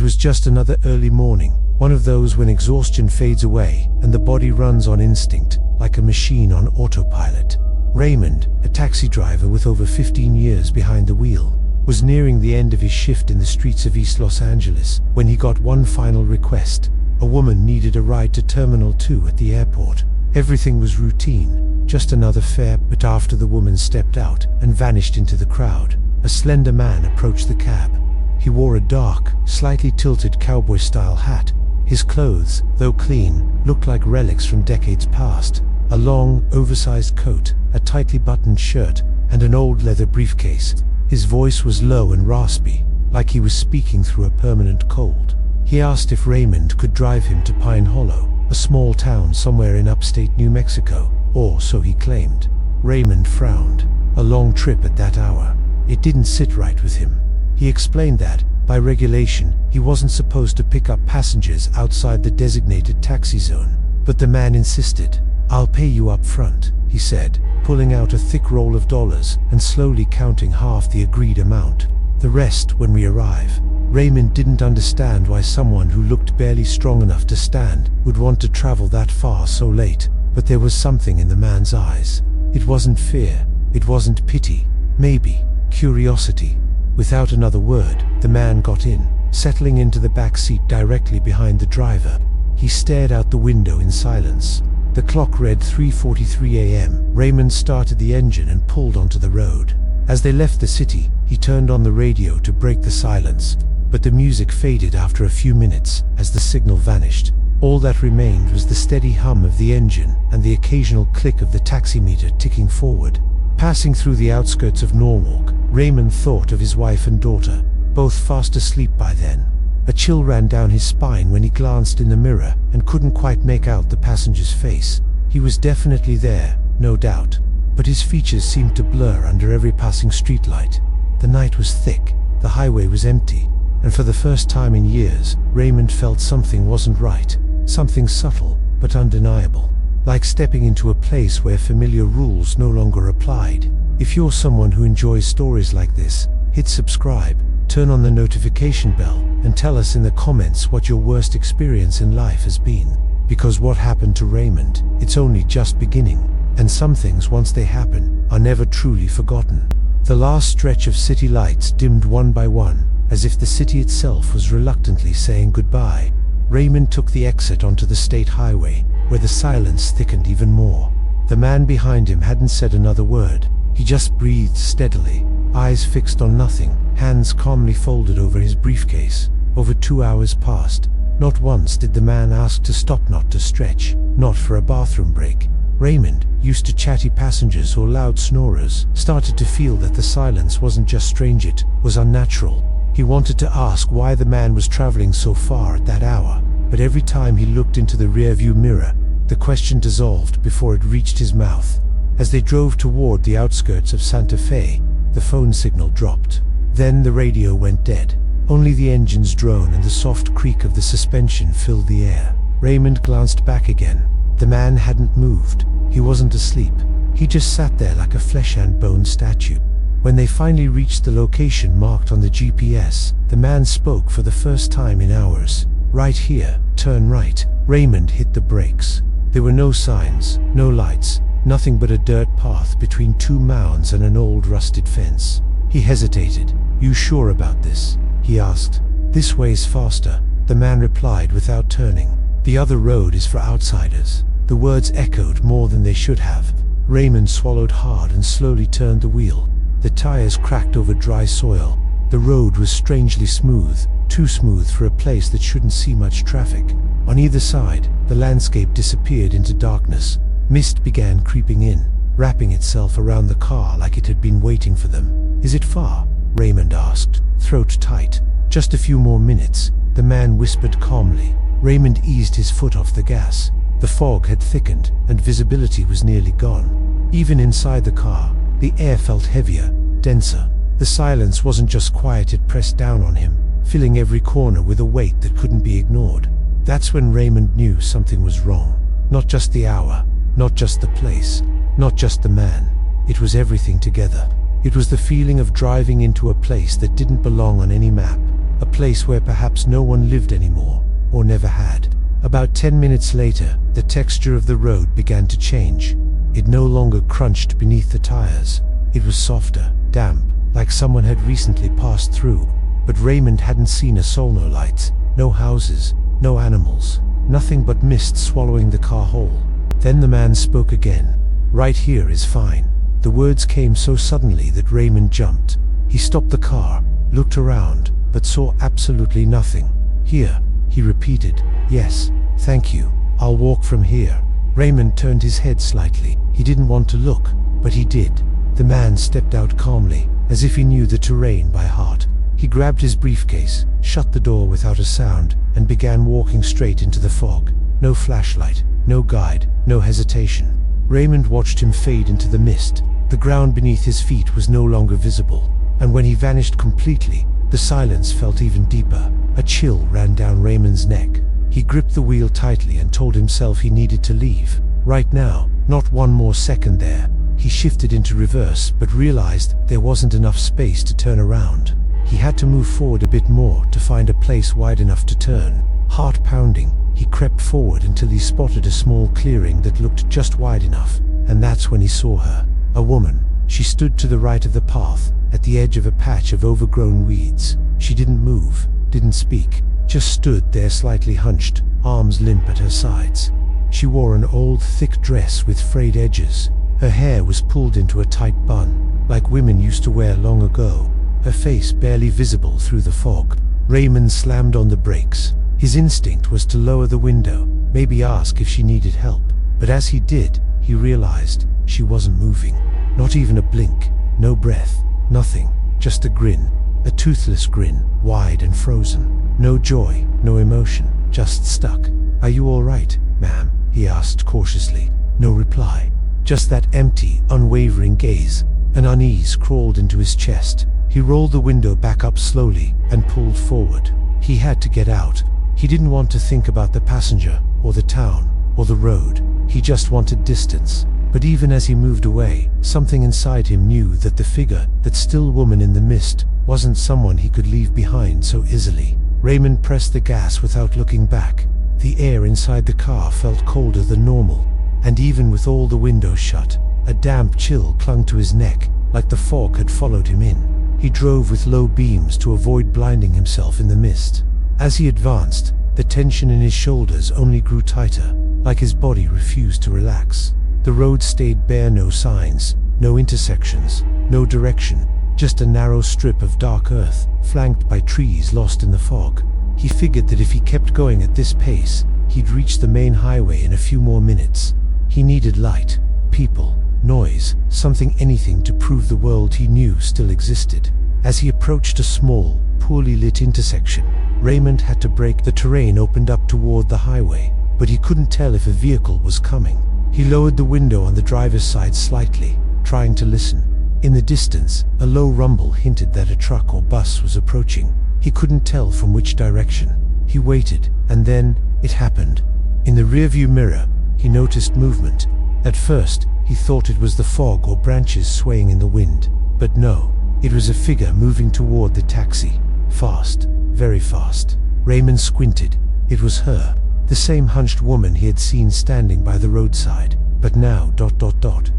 It was just another early morning, one of those when exhaustion fades away and the body runs on instinct, like a machine on autopilot. Raymond, a taxi driver with over 15 years behind the wheel, was nearing the end of his shift in the streets of East Los Angeles when he got one final request. A woman needed a ride to Terminal 2 at the airport. Everything was routine, just another fare, but after the woman stepped out and vanished into the crowd, a slender man approached the cab. He wore a dark, slightly tilted cowboy-style hat. His clothes, though clean, looked like relics from decades past. A long, oversized coat, a tightly buttoned shirt, and an old leather briefcase. His voice was low and raspy, like he was speaking through a permanent cold. He asked if Raymond could drive him to Pine Hollow, a small town somewhere in upstate New Mexico, or so he claimed. Raymond frowned. A long trip at that hour. It didn't sit right with him. He explained that, by regulation, he wasn't supposed to pick up passengers outside the designated taxi zone. But the man insisted. "I'll pay you up front," he said, pulling out a thick roll of dollars and slowly counting half the agreed amount. "The rest when we arrive." Raymond didn't understand why someone who looked barely strong enough to stand would want to travel that far so late, but there was something in the man's eyes. It wasn't fear, it wasn't pity, maybe curiosity. Without another word, the man got in, settling into the back seat directly behind the driver. He stared out the window in silence. The clock read 3:43 a.m. Raymond started the engine and pulled onto the road. As they left the city, he turned on the radio to break the silence, but the music faded after a few minutes as the signal vanished. All that remained was the steady hum of the engine and the occasional click of the taximeter ticking forward. Passing through the outskirts of Norwalk, Raymond thought of his wife and daughter, both fast asleep by then. A chill ran down his spine when he glanced in the mirror and couldn't quite make out the passenger's face. He was definitely there, no doubt, but his features seemed to blur under every passing streetlight. The night was thick, the highway was empty, and for the first time in years, Raymond felt something wasn't right, something subtle but undeniable, like stepping into a place where familiar rules no longer applied. If you're someone who enjoys stories like this, hit subscribe, turn on the notification bell, and tell us in the comments what your worst experience in life has been. Because what happened to Raymond, it's only just beginning, and some things, once they happen, are never truly forgotten. The last stretch of city lights dimmed one by one, as if the city itself was reluctantly saying goodbye. Raymond took the exit onto the state highway, where the silence thickened even more. The man behind him hadn't said another word. He just breathed steadily, eyes fixed on nothing, hands calmly folded over his briefcase. Over 2 hours passed. Not once did the man ask to stop, not to stretch, not for a bathroom break. Raymond, used to chatty passengers or loud snorers, started to feel that the silence wasn't just strange, it was unnatural. He wanted to ask why the man was traveling so far at that hour, but every time he looked into the rearview mirror, the question dissolved before it reached his mouth. As they drove toward the outskirts of Santa Fe, the phone signal dropped. Then the radio went dead. Only the engine's drone and the soft creak of the suspension filled the air. Raymond glanced back again. The man hadn't moved. He wasn't asleep. He just sat there like a flesh and bone statue. When they finally reached the location marked on the GPS, the man spoke for the first time in hours. "Right here, turn right." Raymond hit the brakes. There were no signs, no lights, nothing but a dirt path between two mounds and an old rusted fence. He hesitated. "You sure about this?" he asked. "This way's faster," the man replied without turning. "The other road is for outsiders." The words echoed more than they should have. Raymond swallowed hard and slowly turned the wheel. The tires cracked over dry soil. The road was strangely smooth, too smooth for a place that shouldn't see much traffic. On either side, the landscape disappeared into darkness. Mist began creeping in, wrapping itself around the car like it had been waiting for them. "Is it far?" Raymond asked, throat tight. "Just a few more minutes," the man whispered calmly. Raymond eased his foot off the gas. The fog had thickened, and visibility was nearly gone. Even inside the car, the air felt heavier, denser. The silence wasn't just quiet, it pressed down on him, filling every corner with a weight that couldn't be ignored. That's when Raymond knew something was wrong. Not just the hour, not just the place, not just the man. It was everything together. It was the feeling of driving into a place that didn't belong on any map, a place where perhaps no one lived anymore, or never had. About 10 minutes later, the texture of the road began to change. It no longer crunched beneath the tires. It was softer, damp, like someone had recently passed through. But Raymond hadn't seen a soul, no lights, no houses, no animals, nothing but mist swallowing the car whole. Then the man spoke again. "Right here is fine." The words came so suddenly that Raymond jumped. He stopped the car, looked around, but saw absolutely nothing. "Here," he repeated. "Yes, thank you. I'll walk from here." Raymond turned his head slightly. He didn't want to look, but he did. The man stepped out calmly, as if he knew the terrain by heart. He grabbed his briefcase, shut the door without a sound, and began walking straight into the fog. No flashlight, no guide, no hesitation. Raymond watched him fade into the mist. The ground beneath his feet was no longer visible, and when he vanished completely, the silence felt even deeper. A chill ran down Raymond's neck. He gripped the wheel tightly and told himself he needed to leave. Right now, not one more second there. He shifted into reverse, but realized there wasn't enough space to turn around. He had to move forward a bit more to find a place wide enough to turn. Heart pounding, he crept forward until he spotted a small clearing that looked just wide enough, and that's when he saw her. A woman. She stood to the right of the path, at the edge of a patch of overgrown weeds. She didn't move, didn't speak, just stood there slightly hunched, arms limp at her sides. She wore an old, thick dress with frayed edges. Her hair was pulled into a tight bun, like women used to wear long ago. Her face barely visible through the fog. Raymond slammed on the brakes. His instinct was to lower the window, maybe ask if she needed help. But as he did, he realized she wasn't moving. Not even a blink, no breath, nothing, just a grin. A toothless grin, wide and frozen. No joy, no emotion, just stuck. "Are you all right, ma'am?" he asked cautiously. No reply. Just that empty, unwavering gaze. An unease crawled into his chest. He rolled the window back up slowly and pulled forward. He had to get out. He didn't want to think about the passenger, or the town, or the road. He just wanted distance. But even as he moved away, something inside him knew that the figure, that still woman in the mist, wasn't someone he could leave behind so easily. Raymond pressed the gas without looking back. The air inside the car felt colder than normal, and even with all the windows shut, a damp chill clung to his neck, like the fog had followed him in. He drove with low beams to avoid blinding himself in the mist. As he advanced, the tension in his shoulders only grew tighter, like his body refused to relax. The road stayed bare, no signs, no intersections, no direction, just a narrow strip of dark earth, flanked by trees lost in the fog. He figured that if he kept going at this pace, he'd reach the main highway in a few more minutes. He needed light, people, noise, something, anything to prove the world he knew still existed. As he approached a small, poorly lit intersection, Raymond had to brake. The terrain opened up toward the highway, but he couldn't tell if a vehicle was coming. He lowered the window on the driver's side slightly, trying to listen. In the distance, a low rumble hinted that a truck or bus was approaching. He couldn't tell from which direction. He waited, and then it happened. In the rearview mirror, he noticed movement. At first, he thought it was the fog or branches swaying in the wind. But no, it was a figure moving toward the taxi. Fast, very fast. Raymond squinted. It was her, the same hunched woman he had seen standing by the roadside. But now,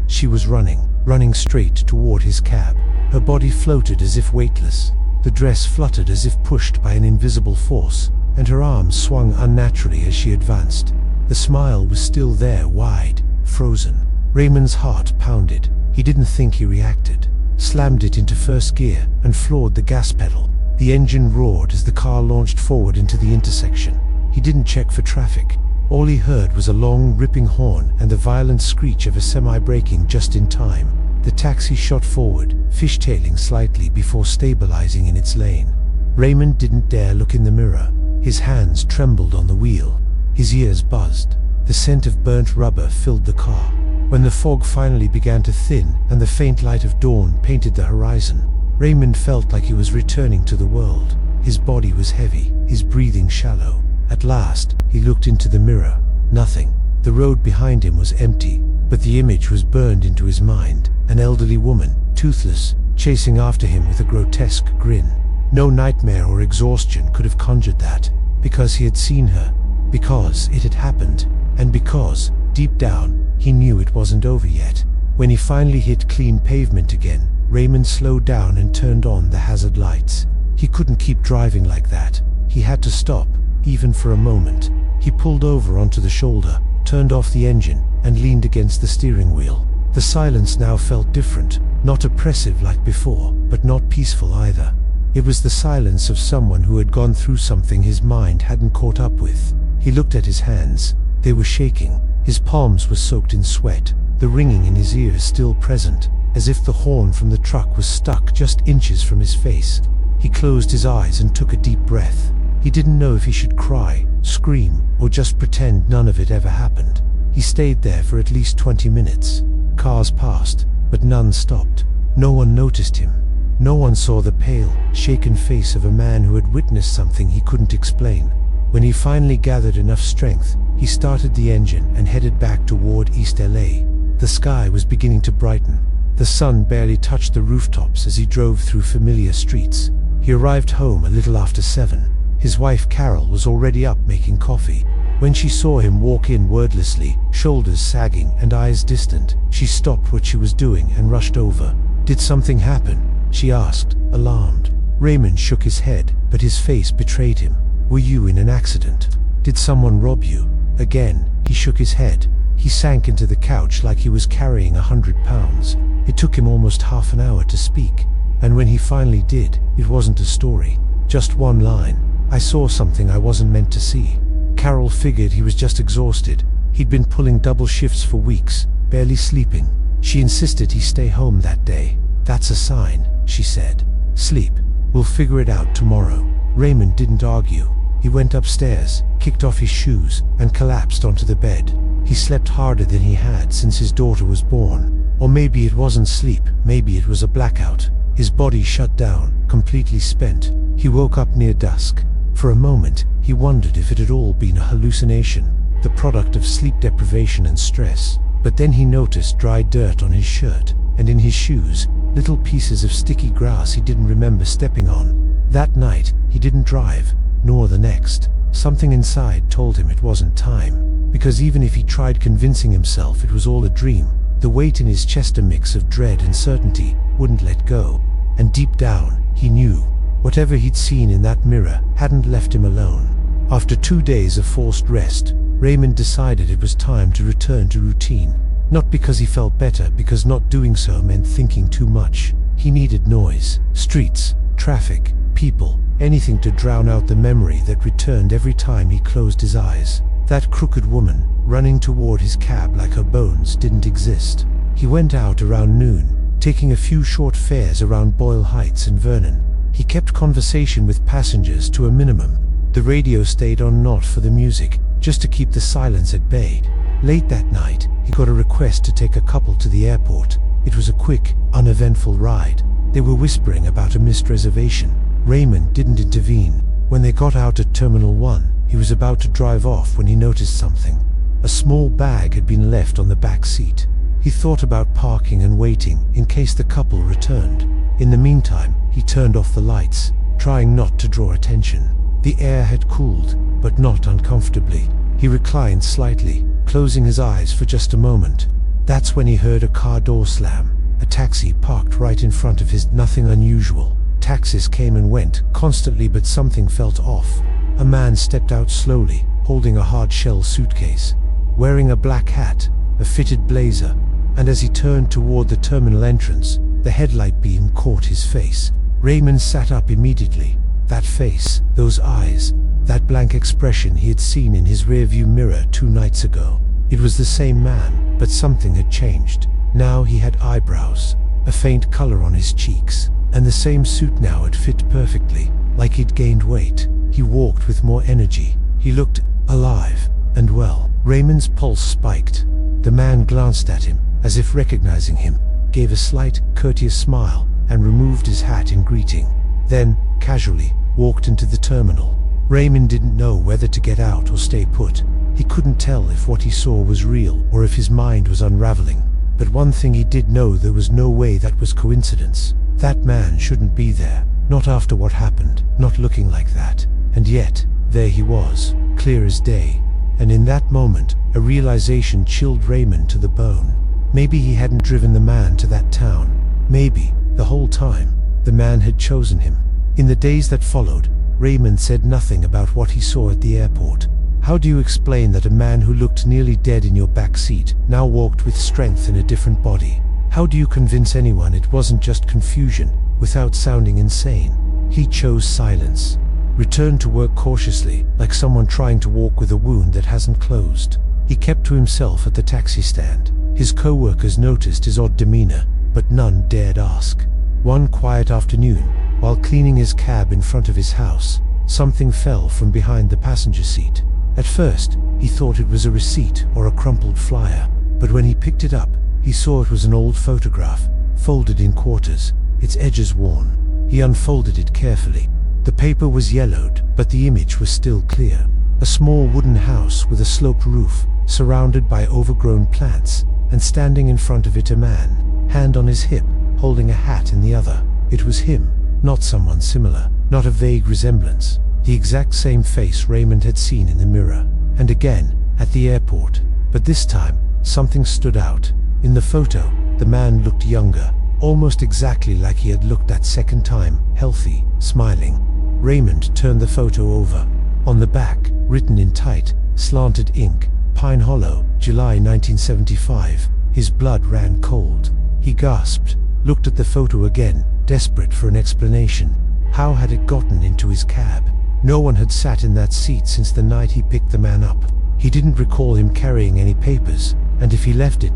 she was running straight toward his cab. Her body floated as if weightless. The dress fluttered as if pushed by an invisible force, and her arms swung unnaturally as she advanced. The smile was still there, wide, frozen. Raymond's heart pounded. He didn't think he reacted. Slammed it into first gear and floored the gas pedal. The engine roared as the car launched forward into the intersection. He didn't check for traffic. All he heard was a long, ripping horn and the violent screech of a semi braking just in time. The taxi shot forward, fishtailing slightly before stabilizing in its lane. Raymond didn't dare look in the mirror. His hands trembled on the wheel. His ears buzzed. The scent of burnt rubber filled the car. When the fog finally began to thin and the faint light of dawn painted the horizon, Raymond felt like he was returning to the world. His body was heavy, his breathing shallow. At last, he looked into the mirror. Nothing. The road behind him was empty, but the image was burned into his mind. An elderly woman, toothless, chasing after him with a grotesque grin. No nightmare or exhaustion could have conjured that, because he had seen her, because it had happened, and because, deep down, he knew it wasn't over yet. When he finally hit clean pavement again, Raymond slowed down and turned on the hazard lights. He couldn't keep driving like that. He had to stop, even for a moment. He pulled over onto the shoulder, turned off the engine, and leaned against the steering wheel. The silence now felt different, not oppressive like before, but not peaceful either. It was the silence of someone who had gone through something his mind hadn't caught up with. He looked at his hands. They were shaking. His palms were soaked in sweat, the ringing in his ears still present, as if the horn from the truck was stuck just inches from his face. He closed his eyes and took a deep breath. He didn't know if he should cry, scream, or just pretend none of it ever happened. He stayed there for at least 20 minutes. Cars passed, but none stopped. No one noticed him. No one saw the pale, shaken face of a man who had witnessed something he couldn't explain. When he finally gathered enough strength, he started the engine and headed back toward East LA. The sky was beginning to brighten. The sun barely touched the rooftops as he drove through familiar streets. He arrived home a little after 7. His wife Carol was already up making coffee. When she saw him walk in wordlessly, shoulders sagging and eyes distant, she stopped what she was doing and rushed over. "Did something happen?" she asked, alarmed. Raymond shook his head, but his face betrayed him. "Were you in an accident? Did someone rob you?" Again, he shook his head. He sank into the couch like he was carrying 100 pounds. It took him almost half an hour to speak, and when he finally did, it wasn't a story. Just one line: "I saw something I wasn't meant to see." Carol figured he was just exhausted. He'd been pulling double shifts for weeks, barely sleeping. She insisted he stay home that day. "That's a sign," she said. "Sleep. We'll figure it out tomorrow." Raymond didn't argue. He went upstairs, kicked off his shoes, and collapsed onto the bed. He slept harder than he had since his daughter was born. Or maybe it wasn't sleep, maybe it was a blackout. His body shut down, completely spent. He woke up near dusk. For a moment, he wondered if it had all been a hallucination, the product of sleep deprivation and stress. But then he noticed dry dirt on his shirt, and in his shoes, little pieces of sticky grass he didn't remember stepping on. That night, he didn't drive, nor the next. Something inside told him it wasn't time, because even if he tried convincing himself it was all a dream, the weight in his chest, a mix of dread and certainty, wouldn't let go. And deep down, he knew whatever he'd seen in that mirror hadn't left him alone. After 2 days of forced rest, Raymond decided it was time to return to routine. Not because he felt better, because not doing so meant thinking too much. He needed noise, streets, traffic, people, anything to drown out the memory that returned every time he closed his eyes. That crooked woman, running toward his cab like her bones didn't exist. He went out around noon, taking a few short fares around Boyle Heights and Vernon. He kept conversation with passengers to a minimum. The radio stayed on, not for the music, just to keep the silence at bay. Late that night, he got a request to take a couple to the airport. It was a quick, uneventful ride. They were whispering about a missed reservation. Raymond didn't intervene. When they got out at Terminal 1, he was about to drive off when he noticed something. A small bag had been left on the back seat. He thought about parking and waiting in case the couple returned. In the meantime, he turned off the lights, trying not to draw attention. The air had cooled, but not uncomfortably. He reclined slightly, closing his eyes for just a moment. That's when he heard a car door slam. A taxi parked right in front of his. Nothing unusual. Taxis came and went constantly, but something felt off. A man stepped out slowly, holding a hard-shell suitcase, wearing a black hat, a fitted blazer, and as he turned toward the terminal entrance, the headlight beam caught his face. Raymond sat up immediately. That face, those eyes, that blank expression he had seen in his rearview mirror 2 nights ago. It was the same man, but something had changed. Now he had eyebrows, a faint color on his cheeks, and the same suit now had fit perfectly, like he'd gained weight. He walked with more energy. He looked alive and well. Raymond's pulse spiked. The man glanced at him, as if recognizing him, gave a slight, courteous smile, and removed his hat in greeting. Then, casually, walked into the terminal. Raymond didn't know whether to get out or stay put. He couldn't tell if what he saw was real or if his mind was unraveling. But one thing he did know: there was no way that was coincidence. That man shouldn't be there. Not after what happened, not looking like that. And yet, there he was, clear as day. And in that moment, a realization chilled Raymond to the bone. Maybe he hadn't driven the man to that town. Maybe, the whole time, the man had chosen him. In the days that followed, Raymond said nothing about what he saw at the airport. How do you explain that a man who looked nearly dead in your back seat now walked with strength in a different body? How do you convince anyone it wasn't just confusion, without sounding insane? He chose silence. Returned to work cautiously, like someone trying to walk with a wound that hasn't closed. He kept to himself at the taxi stand. His co-workers noticed his odd demeanor, but none dared ask. One quiet afternoon, while cleaning his cab in front of his house, something fell from behind the passenger seat. At first, he thought it was a receipt or a crumpled flyer, but when he picked it up, he saw it was an old photograph, folded in quarters, its edges worn. He unfolded it carefully. The paper was yellowed, but the image was still clear. A small wooden house with a sloped roof, surrounded by overgrown plants, and standing in front of it a man, hand on his hip, holding a hat in the other. It was him, not someone similar, not a vague resemblance. The exact same face Raymond had seen in the mirror, and again, at the airport. But this time, something stood out. In the photo, the man looked younger, almost exactly like he had looked that second time, healthy, smiling. Raymond turned the photo over. On the back, written in tight, slanted ink, Pine Hollow, July 1975. His blood ran cold. He gasped, looked at the photo again, desperate for an explanation. How had it gotten into his cab? No one had sat in that seat since the night he picked the man up. He didn't recall him carrying any papers, and if he left it ...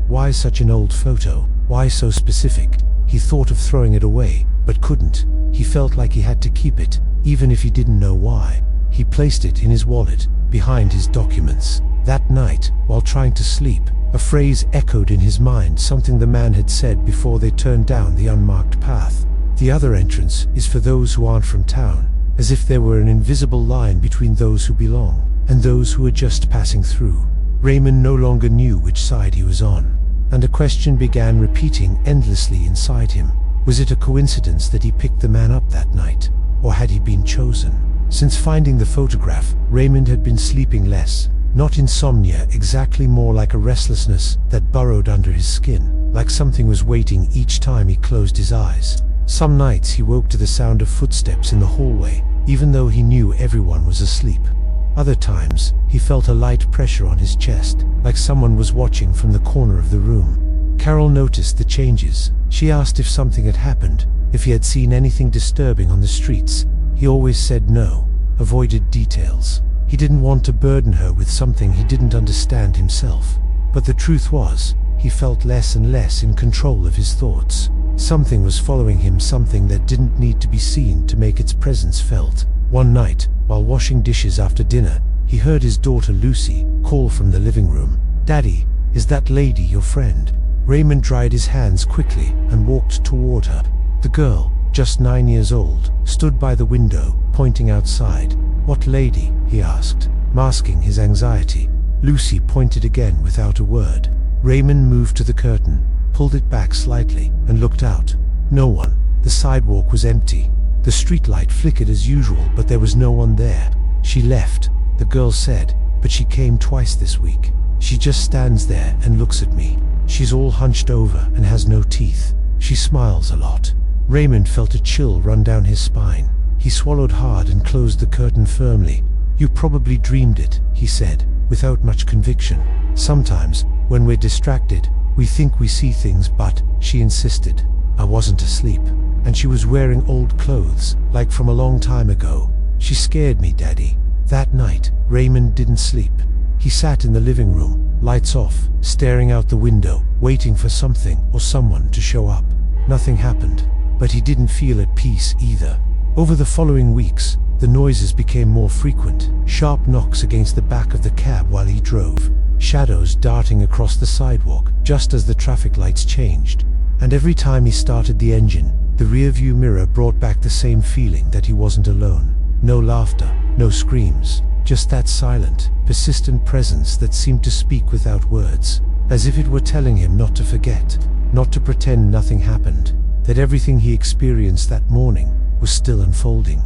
Why such an old photo? Why so specific? He thought of throwing it away, but couldn't. He felt like he had to keep it, even if he didn't know why. He placed it in his wallet, behind his documents. That night, while trying to sleep, a phrase echoed in his mind, something the man had said before they turned down the unmarked path. The other entrance is for those who aren't from town, as if there were an invisible line between those who belong and those who are just passing through. Raymond no longer knew which side he was on, and a question began repeating endlessly inside him. Was it a coincidence that he picked the man up that night, or had he been chosen? Since finding the photograph, Raymond had been sleeping less. Not insomnia, exactly, more like a restlessness that burrowed under his skin, like something was waiting each time he closed his eyes. Some nights he woke to the sound of footsteps in the hallway, even though he knew everyone was asleep. Other times, he felt a light pressure on his chest, like someone was watching from the corner of the room. Carol noticed the changes. She asked if something had happened, if he had seen anything disturbing on the streets. He always said no, avoided details. He didn't want to burden her with something he didn't understand himself. But the truth was, he felt less and less in control of his thoughts. Something was following him, something that didn't need to be seen to make its presence felt. One night, while washing dishes after dinner, he heard his daughter Lucy call from the living room. "Daddy, is that lady your friend?" Raymond dried his hands quickly and walked toward her. The girl, just 9 years old, stood by the window, pointing outside. "What lady?" he asked, masking his anxiety. Lucy pointed again without a word. Raymond moved to the curtain, pulled it back slightly, and looked out. No one. The sidewalk was empty. The streetlight flickered as usual, but there was no one there. "She left," the girl said, "but she came twice this week. She just stands there and looks at me. She's all hunched over and has no teeth. She smiles a lot." Raymond felt a chill run down his spine. He swallowed hard and closed the curtain firmly. "You probably dreamed it," he said, without much conviction. "Sometimes, when we're distracted, we think we see things, but," she insisted, "I wasn't asleep. And she was wearing old clothes, like from a long time ago. She scared me, Daddy." That night, Raymond didn't sleep. He sat in the living room, lights off, staring out the window, waiting for something or someone to show up. Nothing happened, but he didn't feel at peace either. Over the following weeks, the noises became more frequent. Sharp knocks against the back of the cab while he drove. Shadows darting across the sidewalk just as the traffic lights changed. And every time he started the engine, the rearview mirror brought back the same feeling that he wasn't alone. No laughter, no screams, just that silent, persistent presence that seemed to speak without words, as if it were telling him not to forget, not to pretend nothing happened. that everything he experienced that morning was still unfolding.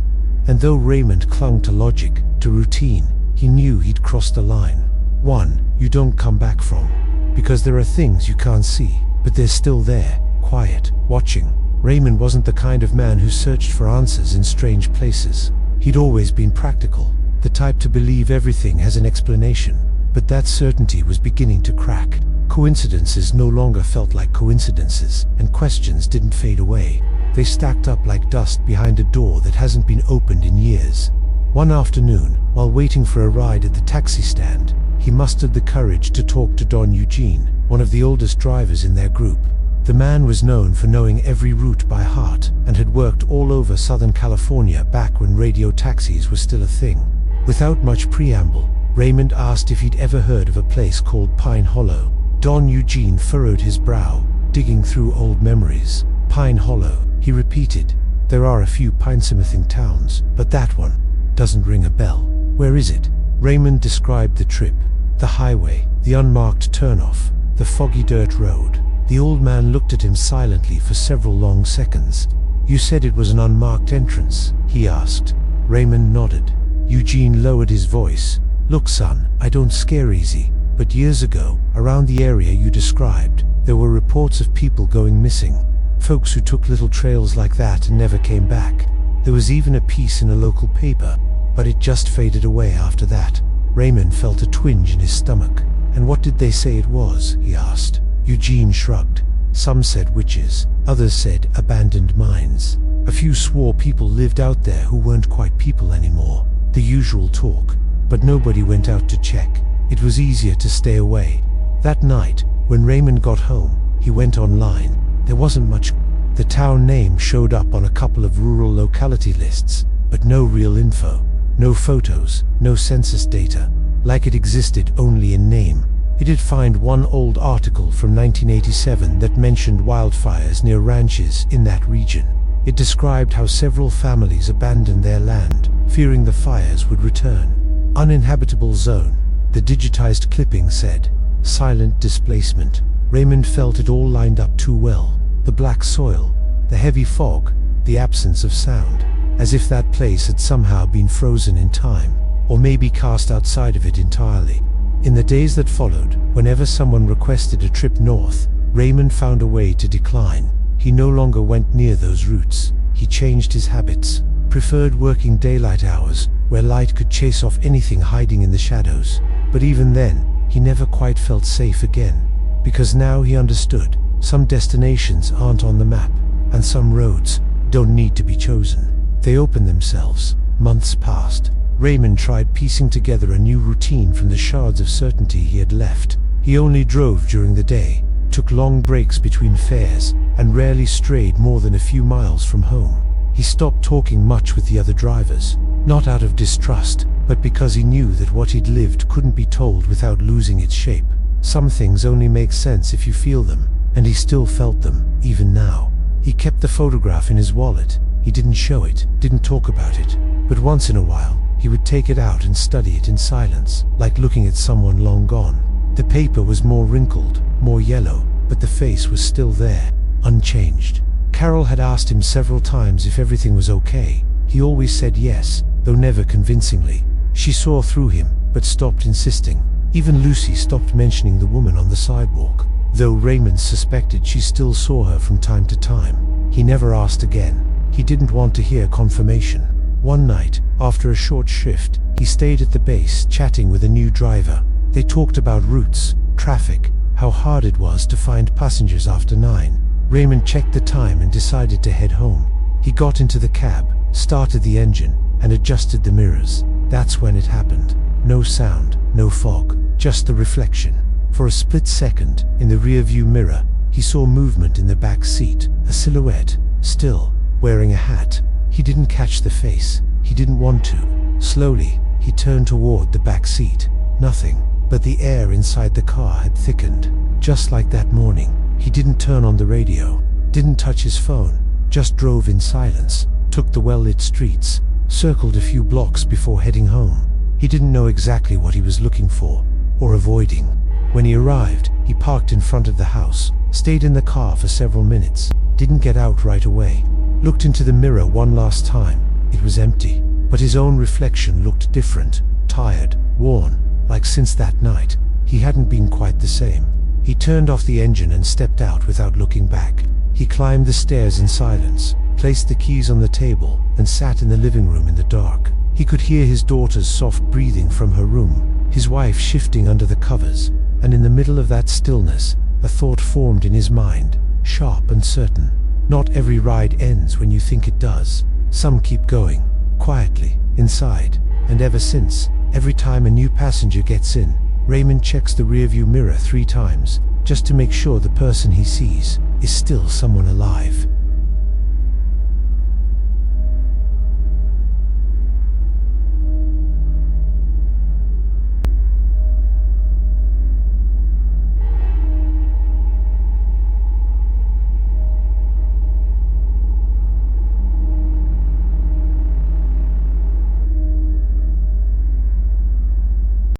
And though Raymond clung to logic, to routine, he knew he'd crossed a line. One you don't come back from. Because there are things you can't see, but they're still there, quiet, watching. Raymond wasn't the kind of man who searched for answers in strange places. He'd always been practical, the type to believe everything has an explanation. But that certainty was beginning to crack. Coincidences no longer felt like coincidences, and questions didn't fade away. They stacked up like dust behind a door that hasn't been opened in years. One afternoon, while waiting for a ride at the taxi stand, he mustered the courage to talk to Don Eugene, one of the oldest drivers in their group. The man was known for knowing every route by heart, and had worked all over Southern California back when radio taxis were still a thing. Without much preamble, Raymond asked if he'd ever heard of a place called Pine Hollow. Don Eugene furrowed his brow, digging through old memories. Pine Hollow, he repeated. There are a few pine-smithing towns, but that one doesn't ring a bell. Where is it? Raymond described the trip. The highway, the unmarked turnoff, the foggy dirt road. The old man looked at him silently for several long seconds. You said it was an unmarked entrance, he asked. Raymond nodded. Eugene lowered his voice. Look, son, I don't scare easy, but years ago, around the area you described, there were reports of people going missing. Folks who took little trails like that and never came back. There was even a piece in a local paper, but it just faded away after that. Raymond felt a twinge in his stomach. And what did they say it was? He asked. Eugene shrugged. Some said witches, others said abandoned mines. A few swore people lived out there who weren't quite people anymore. The usual talk. But nobody went out to check. It was easier to stay away. That night, when Raymond got home, he went online. There wasn't much. The town name showed up on a couple of rural locality lists, but no real info. No photos, no census data. Like it existed only in name. He did find one old article from 1987 that mentioned wildfires near ranches in that region. It described how several families abandoned their land, fearing the fires would return. Uninhabitable zone, the digitized clipping said. Silent displacement. Raymond felt it all lined up too well. The black soil, the heavy fog, the absence of sound. As if that place had somehow been frozen in time, or maybe cast outside of it entirely. In the days that followed, whenever someone requested a trip north, Raymond found a way to decline. He no longer went near those routes. He changed his habits, preferred working daylight hours, where light could chase off anything hiding in the shadows. But even then, he never quite felt safe again. Because now he understood, some destinations aren't on the map, and some roads don't need to be chosen. They open themselves. Months passed. Raymond tried piecing together a new routine from the shards of certainty he had left. He only drove during the day, took long breaks between fares, and rarely strayed more than a few miles from home. He stopped talking much with the other drivers, not out of distrust, but because he knew that what he'd lived couldn't be told without losing its shape. Some things only make sense if you feel them, and he still felt them, even now. He kept the photograph in his wallet. He didn't show it, didn't talk about it, but once in a while, he would take it out and study it in silence, like looking at someone long gone. The paper was more wrinkled, more yellow, but the face was still there, unchanged. Carol had asked him several times if everything was okay. He always said yes, though never convincingly. She saw through him, but stopped insisting. Even Lucy stopped mentioning the woman on the sidewalk, though Raymond suspected she still saw her from time to time. He never asked again. He didn't want to hear confirmation. One night, after a short shift, he stayed at the base chatting with a new driver. They talked about routes, traffic, how hard it was to find passengers after 9. Raymond checked the time and decided to head home. He got into the cab, started the engine, and adjusted the mirrors. That's when it happened. No sound, no fog, just the reflection. For a split second, in the rearview mirror, he saw movement in the back seat, a silhouette, still, wearing a hat. He didn't catch the face. He didn't want to. Slowly, he turned toward the back seat. Nothing, but the air inside the car had thickened. Just like that morning, he didn't turn on the radio, didn't touch his phone, just drove in silence, took the well-lit streets, circled a few blocks before heading home. He didn't know exactly what he was looking for, or avoiding. When he arrived, he parked in front of the house, Stayed in the car for several minutes. Didn't get out right away. Looked into the mirror one last time. It was empty. But his own reflection looked different. Tired, worn, like since that night, he hadn't been quite the same. He turned off the engine and stepped out without looking back. He climbed the stairs in silence, placed the keys on the table, and sat in the living room in the dark. He could hear his daughter's soft breathing from her room, his wife shifting under the covers, and in the middle of that stillness, a thought formed in his mind, sharp and certain. Not every ride ends when you think it does. Some keep going, quietly, inside, and ever since, every time a new passenger gets in, Raymond checks the rearview mirror 3 times, just to make sure the person he sees is still someone alive.